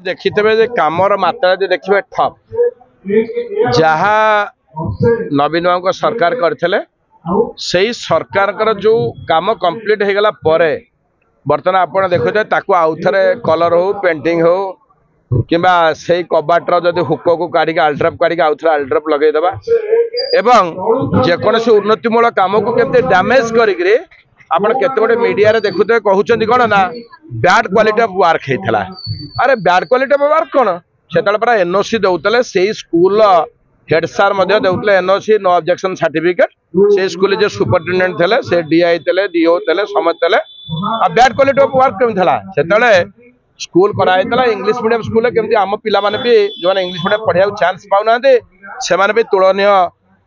देखिथे जे कामर मात्रा जो देखिए ठप जहाँ नवीन बाबू सरकार करथिले सही सरकार जो काम कंप्लीट हो गला परे बर्तमान आपण देखुथे ताकू आउ थे कलर हो पेंटिंग हो किंबा से कबाटर जदि हुक को काढ़ी अल्ट्राप काढ़ी आउ थे अल्ट्राप लगेदेवा एवं जेकोसी उन्नतिमूलक काम को केमती डैमेज करी आपण केते मीडिया देखुते कहते कौन ना बैड क्वालिटी ऑफ वर्क होता अरे बैड क्वालिटी ऑफ वर्क कौन से पूरा एनओसी दौले से स्कूल हेड सार दौले एनओसी नो ऑब्जेक्शन सर्टिफिकेट से स्कूल जो सुपरिटेडेंट थे से डीआई थे डीओ थे समस्त थे बैड क्वालिटी ऑफ वर्क केमी से स्कूल कराइला इंग्लिश मीडियम स्कूल केमती आम पिला भी जो इंग्लिश मीडियम पढ़ा चांस पाऊना से भी तुलनीय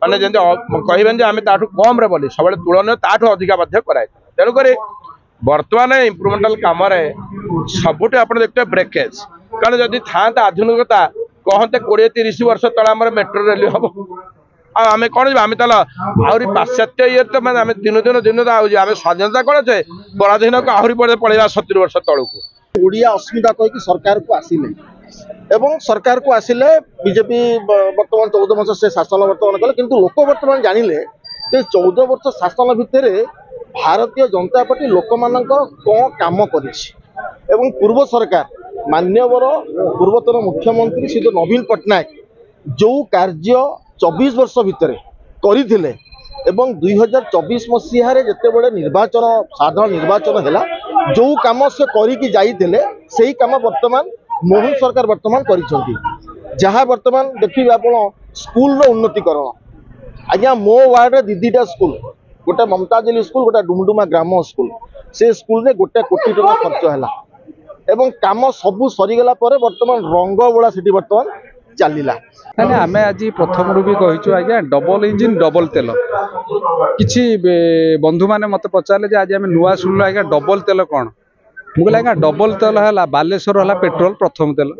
माने जमी कहबेन आम ताठू कम रे बोली सब तुलनीय ताठू अधिका कराई तेणुक बर्तमान इम्प्रूवमेंटाल कम सबुठ आप देखते ब्रेकेज कारण जदि था आधुनिकता कहते 20-30 वर्ष तले आम मेट्रो रेल हम आम कौन आम आहरी पाश्चात्य ये तो मैं दिन दिन दिन आम स्वाधीनता कौन चे पराधीन को आहरी पड़ेगा 70 वर्ष तलू ओडिया अस्मिता कहीकि सरकार को आसिले एवं सरकार को आसिले बीजेपी बर्तमान 14 वर्ष से शासन बर्तमान कले किंतु लोक बर्तमान जानिले जे 14 वर्ष शासन भितर भारतीय जनता पार्टी लोक मानकर कौन काम करिछि एवं पूर्व सरकार मान्यवर पूर्वतन मुख्यमंत्री श्री नवीन पट्टनायक जो कार्य 24 वर्ष भितर करथिले एवं 2024 मसीह जिते बड़े निर्वाचन साधारण निर्वाचन है जो कम से करिकी जाइथिले सेही काम वर्तमान मोहन सरकार वर्तमान करिसेंती जहाँ वर्तमान देखिए आप स्कूल उन्नतीकरण आज्ञा मो वार्ड दीदीटा स्कूल गोटे ममताजली स्कूल गोटे डुमडुमा ग्राम स्कूल से स्कूल में 1 कोटी टका खर्च है एवं काम सबू सरीगला वर्तमान रंग बोला से बर्तमान चलला आम आज प्रथम भी कहीचु आज्ञा डबल इंजिन डबल तेल किसी बंधु मैंने मत पचारे आज आम नुआ शुणु आज्ञा डबल तेल कौन मुझे आज्ञा डबल तेल है बालेश्वर है पेट्रोल प्रथम तेल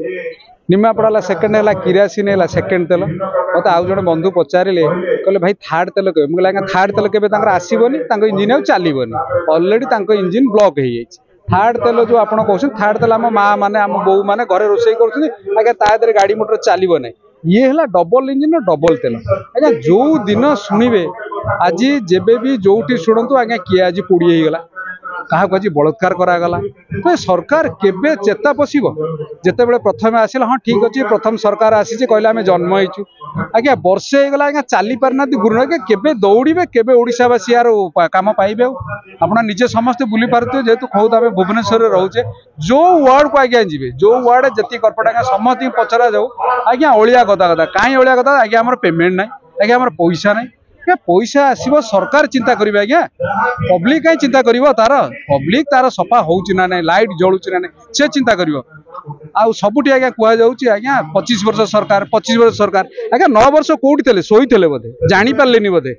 निमापड़ा है सेकेंड है किरासिन है सेकेंड तेल मत आउ जड़े बंधु पचारे कहले भाई थार्ड तेल कहे मुझे आज्ञा थार्ड तेल के आसबनी इंजिन आउ चलनी अलरेडी इंजिन ब्लॉक हो जाए थार्ड तेल जो आप कहते थार्ड तेल आम माँ मैंने आम बो मैंने घरे रोषे कर गाड़ी मोटर चलो ना ये है डबल इंजिन डबल तेल आज्ञा जो दिन शुणे आज जेबे भी जो शुणु आज्ञा किए आज पोड़ी होगा क्या आज बलात्कार करागला तो सरकार केबे चेता पशिब जिते बड़े प्रथम आसिल हाँ ठीक अच्छे प्रथम सरकार आसी कहले आम जन्म होइचु आज्ञा वर्षे होगा आज्ञा चली पारना गुरु केबे दौड़े केबे ओडिशावासी यार काम पाइबे आप निजे समस्ते बुली पारे जेहेतु खुद आम भुवनेश्वर रोचे जो वार्ड को आज्ञा जी जो वार्ड जी कर्पोरेट आज्ञा समस्त पचरा जाऊ आज्ञा अलिया गदा गदा कहीं अलिया गदा आज्ञा आम पेमेंट ना आज्ञा आम पैसा ना पैसा आसो सरकार चिंता करेंगे आज्ञा पब्लिक कहीं चिंता कर तार पब्लिक तार सफा हो ना लाइट जलू ना नहीं से चिंता कर सबुठी आज्ञा कहुच्छे आज्ञा 25 वर्ष सरकार 25 वर्ष सरकार आज्ञा 9 वर्ष कौटी थे शोई बोधे जानी पारे बोधे।